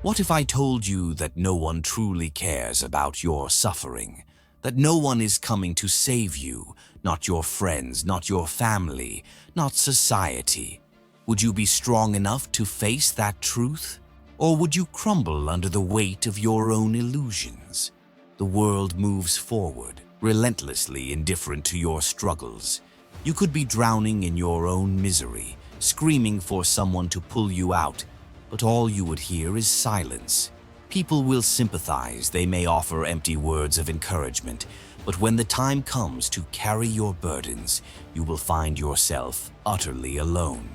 What if I told you that no one truly cares about your suffering? That no one is coming to save you, not your friends, not your family, not society? Would you be strong enough to face that truth? Or would you crumble under the weight of your own illusions? The world moves forward, relentlessly indifferent to your struggles. You could be drowning in your own misery, screaming for someone to pull you out, but all you would hear is silence. People will sympathize, they may offer empty words of encouragement, but when the time comes to carry your burdens, you will find yourself utterly alone.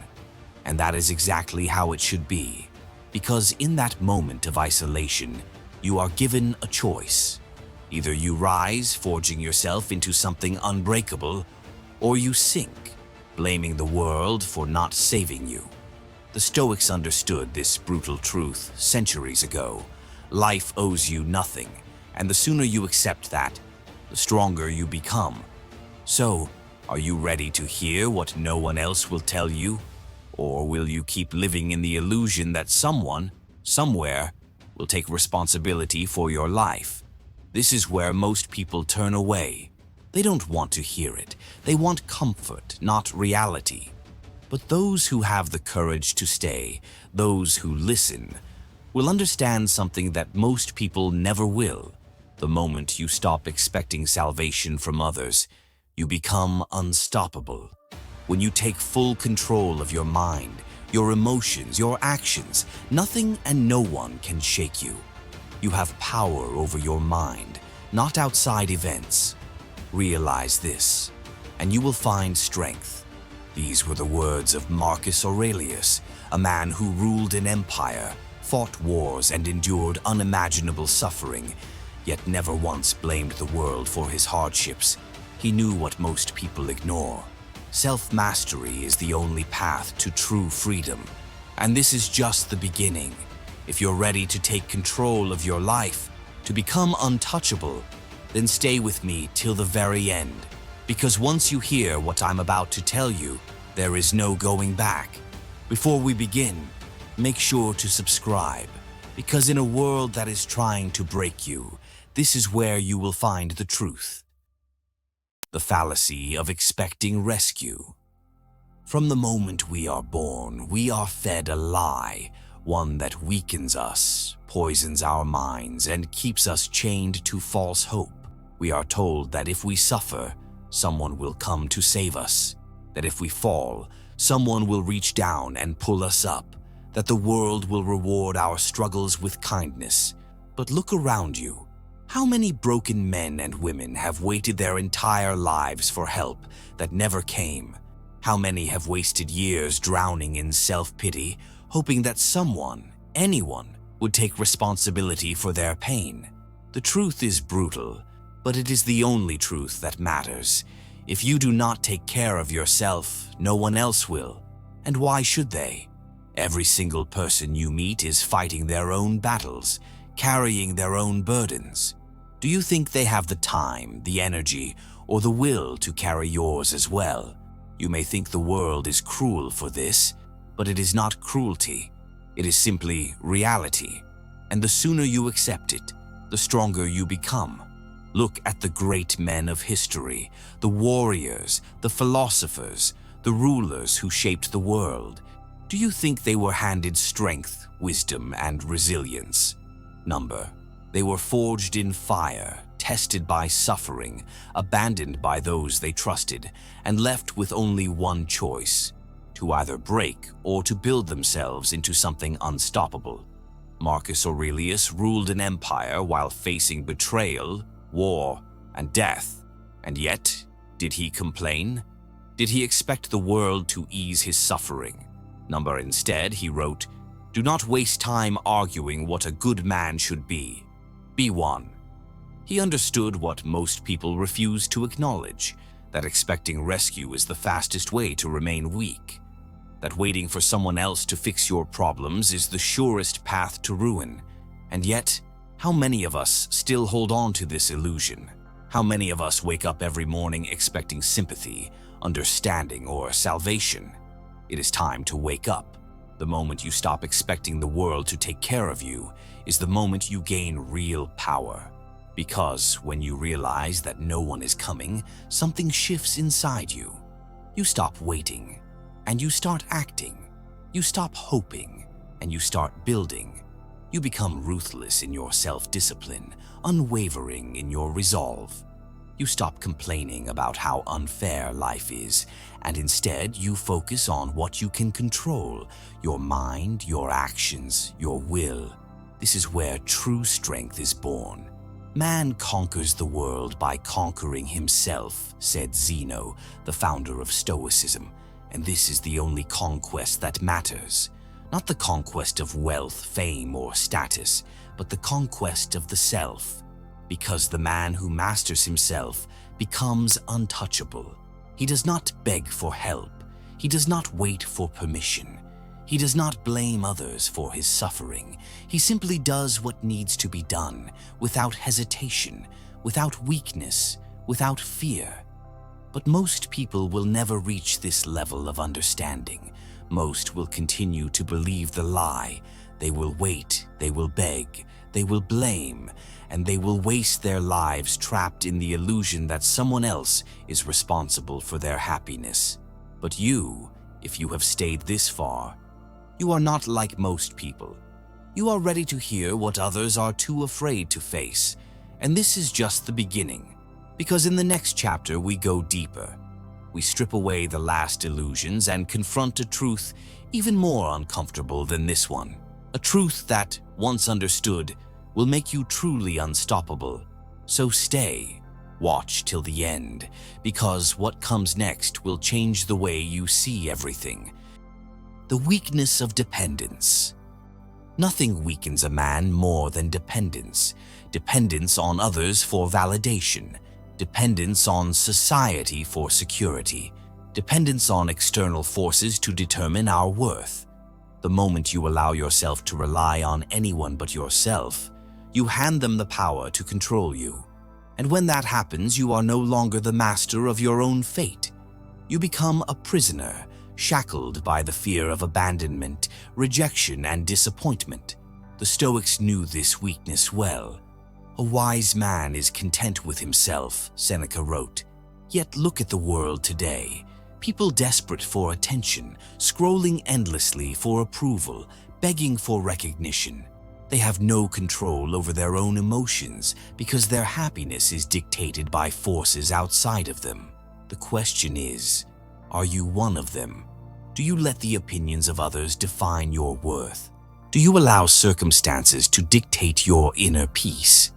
And that is exactly how it should be, because in that moment of isolation, you are given a choice. Either you rise, forging yourself into something unbreakable, or you sink, blaming the world for not saving you. The Stoics understood this brutal truth centuries ago. Life owes you nothing, and the sooner you accept that, the stronger you become. So, are you ready to hear what no one else will tell you? Or will you keep living in the illusion that someone, somewhere, will take responsibility for your life? This is where most people turn away. They don't want to hear it. They want comfort, not reality. But those who have the courage to stay, those who listen, will understand something that most people never will. The moment you stop expecting salvation from others, you become unstoppable. When you take full control of your mind, your emotions, your actions, nothing and no one can shake you. You have power over your mind, not outside events. Realize this, and you will find strength. These were the words of Marcus Aurelius, a man who ruled an empire, fought wars, and endured unimaginable suffering, yet never once blamed the world for his hardships. He knew what most people ignore. Self-mastery is the only path to true freedom, and this is just the beginning. If you're ready to take control of your life, to become untouchable, then stay with me till the very end. Because once you hear what I'm about to tell you, there is no going back. Before we begin, make sure to subscribe, because in a world that is trying to break you, this is where you will find the truth. The fallacy of expecting rescue. From the moment we are born, we are fed a lie, one that weakens us, poisons our minds, and keeps us chained to false hope. We are told that if we suffer, someone will come to save us, that if we fall, someone will reach down and pull us up, that the world will reward our struggles with kindness. But look around you. How many broken men and women have waited their entire lives for help that never came? How many have wasted years drowning in self-pity, hoping that someone, anyone, would take responsibility for their pain? The truth is brutal, but it is the only truth that matters. If you do not take care of yourself, no one else will. And why should they? Every single person you meet is fighting their own battles, carrying their own burdens. Do you think they have the time, the energy, or the will to carry yours as well? You may think the world is cruel for this, but it is not cruelty. It is simply reality. And the sooner you accept it, the stronger you become. Look at the great men of history, the warriors, the philosophers, the rulers who shaped the world. Do you think they were handed strength, wisdom, and resilience? Number. They were forged in fire, tested by suffering, abandoned by those they trusted, and left with only one choice: to either break or to build themselves into something unstoppable. Marcus Aurelius ruled an empire while facing betrayal, war, and death. And yet, did he complain? Did he expect the world to ease his suffering? Instead, he wrote, "Do not waste time arguing what a good man should be. Be one." He understood what most people refuse to acknowledge, that expecting rescue is the fastest way to remain weak, that waiting for someone else to fix your problems is the surest path to ruin. And yet, how many of us still hold on to this illusion? How many of us wake up every morning expecting sympathy, understanding, or salvation? It is time to wake up. The moment you stop expecting the world to take care of you is the moment you gain real power. Because when you realize that no one is coming, something shifts inside you. You stop waiting, and you start acting. You stop hoping, and you start building. You become ruthless in your self-discipline, unwavering in your resolve. You stop complaining about how unfair life is, and instead you focus on what you can control: your mind, your actions, your will. This is where true strength is born. Man conquers the world by conquering himself, said Zeno, the founder of Stoicism, and this is the only conquest that matters. Not the conquest of wealth, fame, or status, but the conquest of the self. Because the man who masters himself becomes untouchable. He does not beg for help. He does not wait for permission. He does not blame others for his suffering. He simply does what needs to be done, without hesitation, without weakness, without fear. But most people will never reach this level of understanding. Most will continue to believe the lie. They will wait, they will beg, they will blame, and they will waste their lives trapped in the illusion that someone else is responsible for their happiness. But you, if you have stayed this far, you are not like most people. You are ready to hear what others are too afraid to face, and this is just the beginning. Because in the next chapter we go deeper. We strip away the last illusions and confront a truth even more uncomfortable than this one. A truth that, once understood, will make you truly unstoppable. So stay, watch till the end, because what comes next will change the way you see everything. The weakness of dependence. Nothing weakens a man more than dependence. Dependence on others for validation. Dependence on society for security. Dependence on external forces to determine our worth. The moment you allow yourself to rely on anyone but yourself, you hand them the power to control you. And when that happens, you are no longer the master of your own fate. You become a prisoner, shackled by the fear of abandonment, rejection, and disappointment. The Stoics knew this weakness well. A wise man is content with himself, Seneca wrote. Yet look at the world today. People desperate for attention, scrolling endlessly for approval, begging for recognition. They have no control over their own emotions because their happiness is dictated by forces outside of them. The question is, are you one of them? Do you let the opinions of others define your worth? Do you allow circumstances to dictate your inner peace?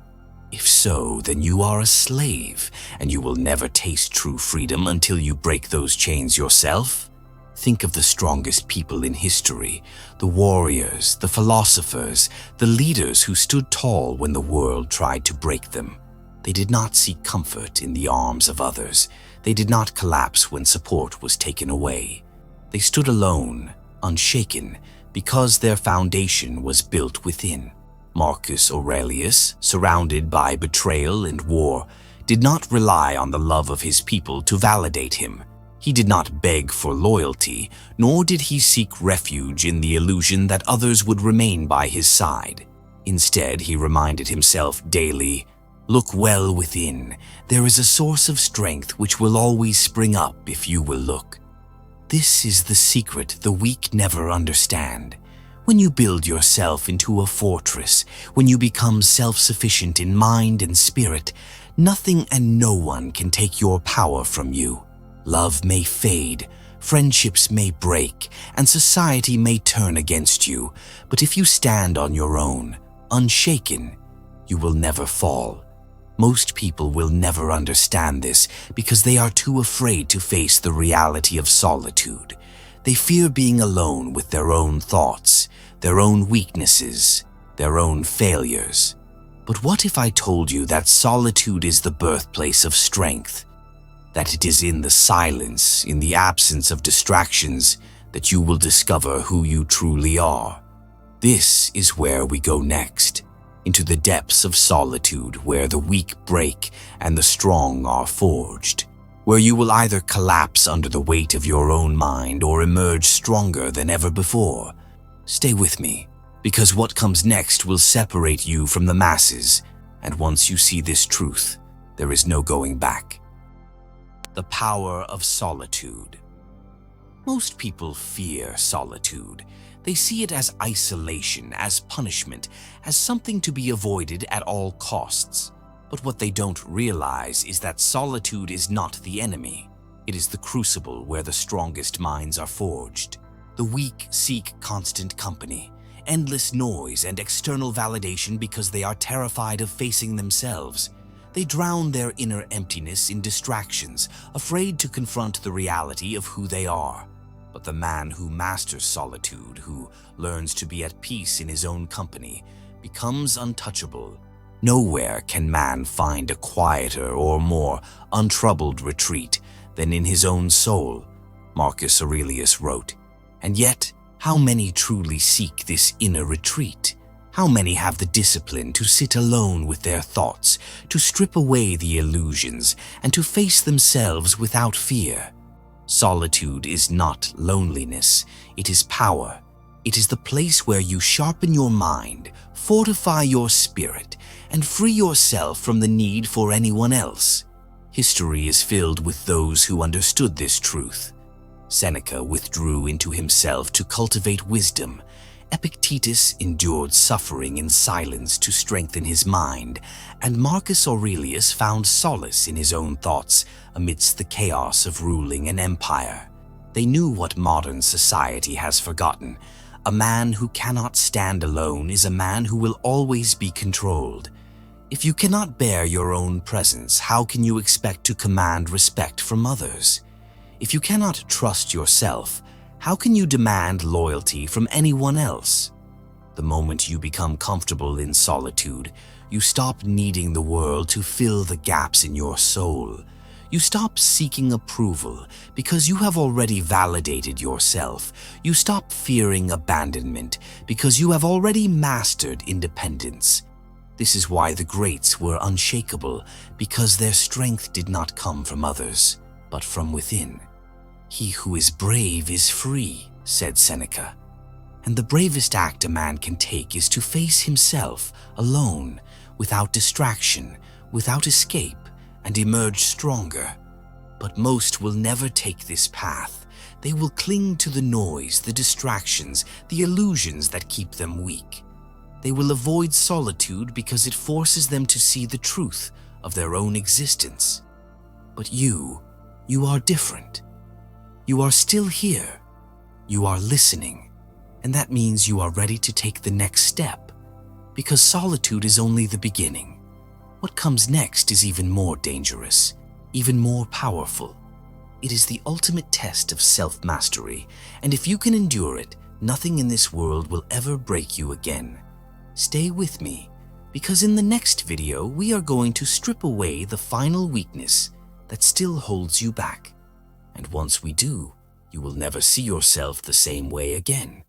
If so, then you are a slave, and you will never taste true freedom until you break those chains yourself. Think of the strongest people in history, the warriors, the philosophers, the leaders who stood tall when the world tried to break them. They did not seek comfort in the arms of others. They did not collapse when support was taken away. They stood alone, unshaken, because their foundation was built within. Marcus Aurelius, surrounded by betrayal and war, did not rely on the love of his people to validate him. He did not beg for loyalty, nor did he seek refuge in the illusion that others would remain by his side. Instead, he reminded himself daily, "Look well within. There is a source of strength which will always spring up if you will look." This is the secret the weak never understand. When you build yourself into a fortress, when you become self-sufficient in mind and spirit, nothing and no one can take your power from you. Love may fade, friendships may break, and society may turn against you, but if you stand on your own, unshaken, you will never fall. Most people will never understand this because they are too afraid to face the reality of solitude. They fear being alone with their own thoughts, their own weaknesses, their own failures. But what if I told you that solitude is the birthplace of strength? That it is in the silence, in the absence of distractions, that you will discover who you truly are? This is where we go next, into the depths of solitude where the weak break and the strong are forged. Where you will either collapse under the weight of your own mind or emerge stronger than ever before. Stay with me, because what comes next will separate you from the masses, and once you see this truth, there is no going back. The power of solitude. Most people fear solitude. They see it as isolation, as punishment, as something to be avoided at all costs. But what they don't realize is that solitude is not the enemy. It is the crucible where the strongest minds are forged. The weak seek constant company, endless noise, and external validation because they are terrified of facing themselves. They drown their inner emptiness in distractions, afraid to confront the reality of who they are. But the man who masters solitude, who learns to be at peace in his own company, becomes untouchable. Nowhere can man find a quieter or more untroubled retreat than in his own soul, Marcus Aurelius wrote. And yet, how many truly seek this inner retreat? How many have the discipline to sit alone with their thoughts, to strip away the illusions, and to face themselves without fear? Solitude is not loneliness, it is power. It is the place where you sharpen your mind, fortify your spirit, and free yourself from the need for anyone else. History is filled with those who understood this truth. Seneca withdrew into himself to cultivate wisdom. Epictetus endured suffering in silence to strengthen his mind, and Marcus Aurelius found solace in his own thoughts amidst the chaos of ruling an empire. They knew what modern society has forgotten. A man who cannot stand alone is a man who will always be controlled. If you cannot bear your own presence, how can you expect to command respect from others? If you cannot trust yourself, how can you demand loyalty from anyone else? The moment you become comfortable in solitude, you stop needing the world to fill the gaps in your soul. You stop seeking approval because you have already validated yourself. You stop fearing abandonment because you have already mastered independence. This is why the greats were unshakable, because their strength did not come from others, but from within. He who is brave is free, said Seneca. And the bravest act a man can take is to face himself alone, without distraction, without escape, and emerge stronger. But most will never take this path. They will cling to the noise, the distractions, the illusions that keep them weak. They will avoid solitude because it forces them to see the truth of their own existence. But you are different. You are still here. You are listening. And that means you are ready to take the next step. Because solitude is only the beginning. What comes next is even more dangerous, even more powerful. It is the ultimate test of self-mastery, and if you can endure it, nothing in this world will ever break you again. Stay with me, because in the next video we are going to strip away the final weakness that still holds you back. And once we do, you will never see yourself the same way again.